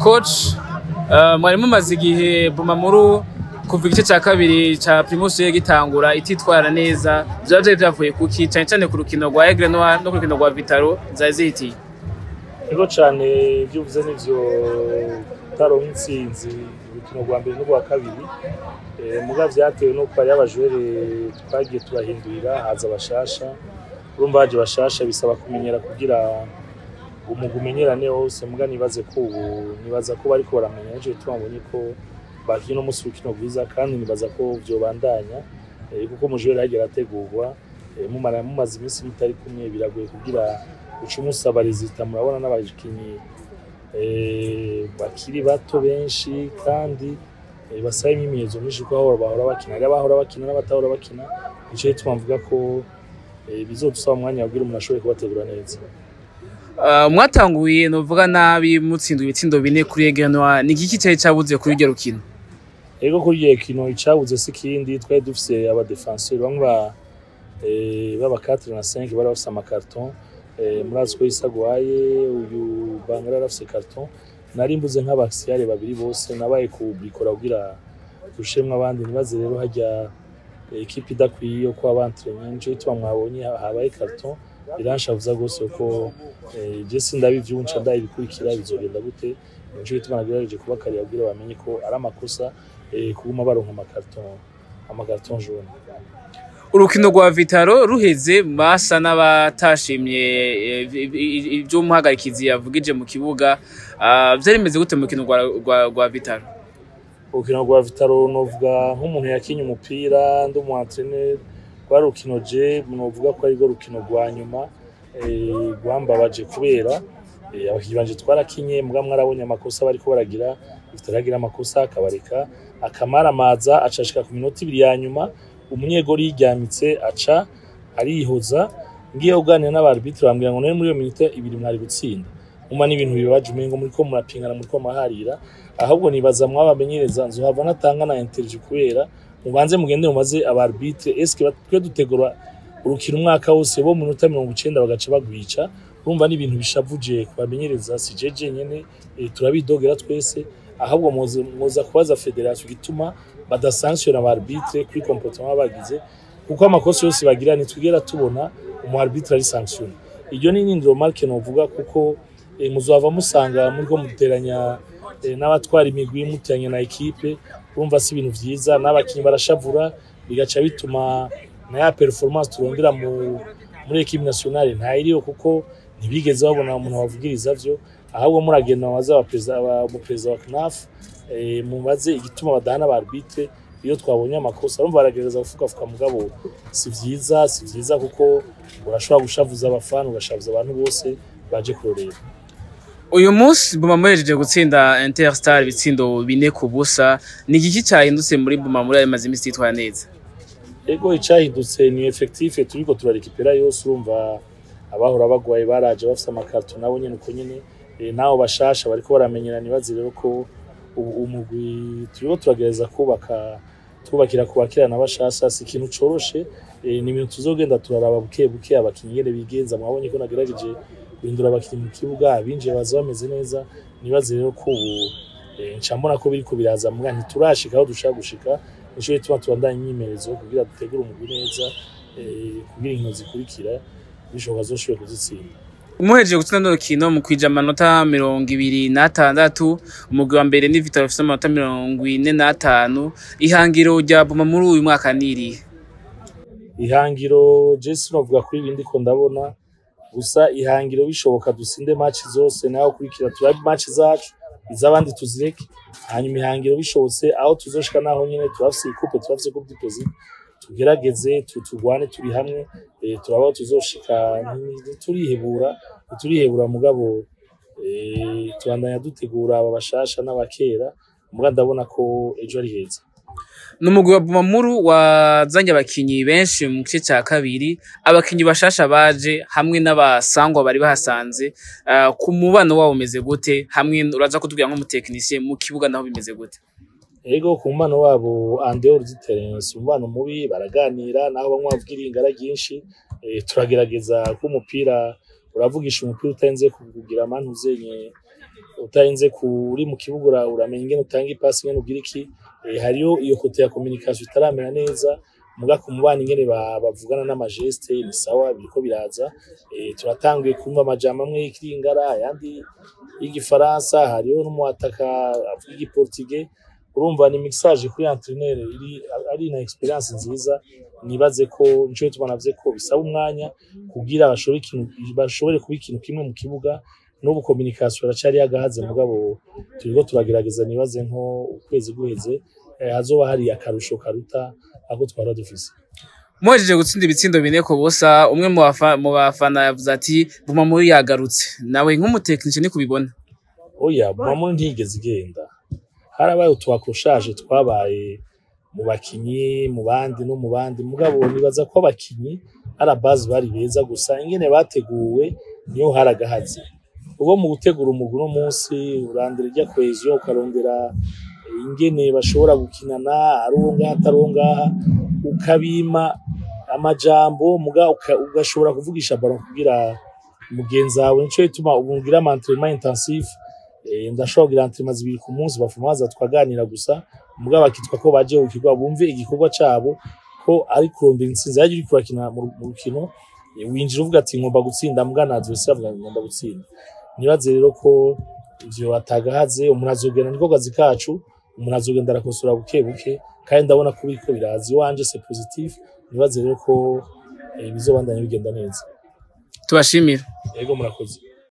Coach, mwari mumaze igihe Bumamuru kuva igice cya kabiri cya Primus gitangura ititwara neza, byaje byavuye kuki cyane cyane ku rukino rwa Aigle Noir no ku rukino rwa Vitaro zazihitiye. Ego cyane byuvuze n'ivyo taronka intsinzi urukino rwa mbere no rwa kabiri, muga vyatewe no kwari abajwere twagiye turahindurira haza bashasha, urumva baje bashasha bisaba kumenyera kugira umugumenyerane hose, muga nibaza ko bariko baramenya ejo twabonye ko bakino umunsi w'urukino rwiza, kandi nibaza ko vyobandanya kuko umujwere yagiye ategurwa mumaze iminsi mutari kumwe, biragoye kugira uca umusaba resita. Murabona n'abakinyi bakiri bato benshi kandi basaba imyimenyerezo myinshi ko aho bahora bakina, ari abahora bakina n'abatahora bakina, nico gituma mvuga ko bizodusaba umwanya kugira umuntu ashobore kubategura neza. Mwatanguye novuga nabi mutsinda ibitsindo 4 kuri Aigle Noir, ni iki cyari cyabuze kuri iryo rukino? Ego kuri iryo rukino icabuze sikindi, twari dufise aba defenseur bamwe baba 4 na 5 bari bafise amakarton, murazi ko Isagwaye uyu Bangara arafise karton, nari mbuze nk'abaksiyare babiri bose nabaye kubikora kugira dushemwe abandi, nibaze rero hajya equipe idakwiye ko abantrenya, nico gituma mwabonye habaye karton. Biranshavuza gose ko je sindabivyunca ndabikurikira bizogenda gute, nico gituma nagerageje kubakarira kugira bamenye ko ari amakosa kuguma baronka amakarton jaune. Urukino rwa Vitaro ruheze basa n'abatashimye ibyo muhagarikizi yavugije mu kibuga, byari bimeze gute mu rukino rwa Vitaro? Urukino rwa Vitaro novuga nk'umuntu yakinye umupira ndi umu entraîneur, rwari urukino je novuga ko ari rwo rukino rwa nyuma rwambabaje kubera abakinyi banje twarakinye, muga mwarabonye amakosa bariko baragira, bitaragira amakosa akabareka akamaramaza acashika ku minota 2 ya nyuma, umunyegori yiryamitse aca arihoza. Ngiye uganira n'abarbitre bambwira ngo none muri iyo minota 2 mwari gutsinda, umva n'ibintu bibabaje umengo muri ko murapingana muri ko maharira, ahubwo nibaza mwabamenyereza nzohava natanga na interview kubera mubanze mugende mumaze abarbitre eske twe dutegura urukino umwaka wose bo mu minota 90 bagaca bagwica, urumva n'ibintu bishavuje kubamenyereza si jeje nyene turabidogera twese, ahubwo moza kubaza federation gituma badasanctiona abarbitre kuri comportement bagize, kuko amakosa yose bagira nitwigera tubona umu arbitre ari sanction. Iryo ni nindiro marke novuga kuko muzava musanga muri ko muteranya n'abatwara imigwi mutanye na equipe, urumva si ibintu vyiza, n'abakinyi barashavura bigaca bituma na ya performance turondera muri equipe nationale ntayiriyo, kuko ntibigeze babona umuntu wavugiriza vyo, ahubwo muragenda baza abaperezida wa CNAF mubaze igituma badahana abarbitre iyo twabonye amakosa. Urumva baragereza gufuka mugabo si vyiza kuko urashobora gushavuza abafana, ugashavuza abantu bose baje kurorera. Uyu munsi Bumamuru yaje gutsinda Interstar ibitsindo 4-0, ni iki cyahindutse muri Bumamuru yamaze iminsi yitwara neza? Ego icyahindutse ni effectif turiko turarekipera yose, urumva abahora bagwaye baraje bafise amakarton nabo nyene uko nyene, naho bashasha bariko baramenyerana, nibaze rero ko umugwi turiko turagereza twubakira kubakirana bashasha, si ikintu coroshe, ni ibintu tuzogenda turaraba buke abakinyi nyene bigenza. Mwabonye ko nagerageje guhindura abakinyi mu kibuga, abinjiye baza bameze neza, nibaze rero ko ncambona ko biriko biraza, muga ntiturashika aho dushaka gushika, nico gituma tubandanya imyimenyerezo kugira dutegure umugwi neza, kugira inkino zikurikira bishoboka zoshobora kuzitsinda. Umuhejeje gutsinda urukino mu kwija amanota 26, umugwi wa mbere ni Vitaro ufise amanota 45. Ihangiro rya Bumamuru uyu mwaka niri? Ihangiro je sinovuga kuri ibindi ko ndabona, gusa ihangiro bishoboka dusinde match zose, naho kurikira turabe match zacu izabandi tuzireke, hanyuma ihangiro bishobotse aho tuzoshika naho nyene turafise coupe du président, tugerageze turwane turi hamwe, turabaho tuzoshika turihebura mugabo tubandanya dutegura aba bashasha n'abakera, muga ndabona ko ejo ari heza. Numugwi wa Bumamuru wazanye abakinyi benshi mu gice cya kabiri, abakinyi bashasha baje hamwe n'abasangwa bari bahasanze, ku mubano wabo umeze gute? Hamwe uraza kutubwira nko mu technicien mu kibuga naho bimeze gute? Ego ku mubano wabo andeur du terrain si umubano mubi, baraganira naho bamwe bavugira ingara ryinshi, turagerageza ko umupira uravugisha umupira utenze kugira amantu zenye utarinze kuri mu kibuga uramenya ingene utanga ipasi ingene ugira iki hariyo iyo kote ya communication itaramera neza muga kumubana ingene bavugana n'amageste ni sawa biriko biraza turatanguye kumva amajambo amwe y'ikingara ayandi y'igifaransa hariyo n'umuataka avuga igiportugais urumva ni mixage kuri entraîneur ari na experience nziza nibaze ko nico tubanavye ko bisaba umwanya kugira bashobore kuba ikintu kimwe mu kibuga n'ubu communication aracari yagahaze mugabo turiko turagerageza nibaze nko ukwezi guheze hazoba hari akarusho karuta ako twara dufise. Mwejeje gutsinda ibitsindo 4 ko bosa umwe mu bafana yavuze ati Bumamuru yagarutse nawe nk'umutekinisi ni kubibona. Oya Bumamuru ntigeze igenda harabaye utwakoshaje twabaye mu bakinyi mu bandi no mu bandi mugabo nibaza ko abakinyi ara base bari beza gusa ingene bateguwe niyo haragahaze ubwo mu gutegura umuguru munsi urandira rya cohesion ukarondera ingene bashobora gukinana aronga hataronga ukabima amajambo muga ugashobora kuvugisha ballon kugira mugenzi wawe nico ituma ubungira entraînement intensif ndashobora kugira entraînement zibiri ku munsi bafumaza twaganira gusa muga bakitwa ko baje ukigwa bumve igikorwa cabo ko ari kurondera intsinzi yaje uri kurakina mu rukino winjira uvuga ati ngomba gutsinda muga nazo savuga ngomba gutsinda nibaze rero ko ivyo atagahaze umuntu azogenda niko kazi kacu umuntu azogenda arakosora buke buke kandi ndabona ko biriko birazi wanje c'est positif nibaze rero ko bizobandanya bigenda neza tubashimira yego murakoze.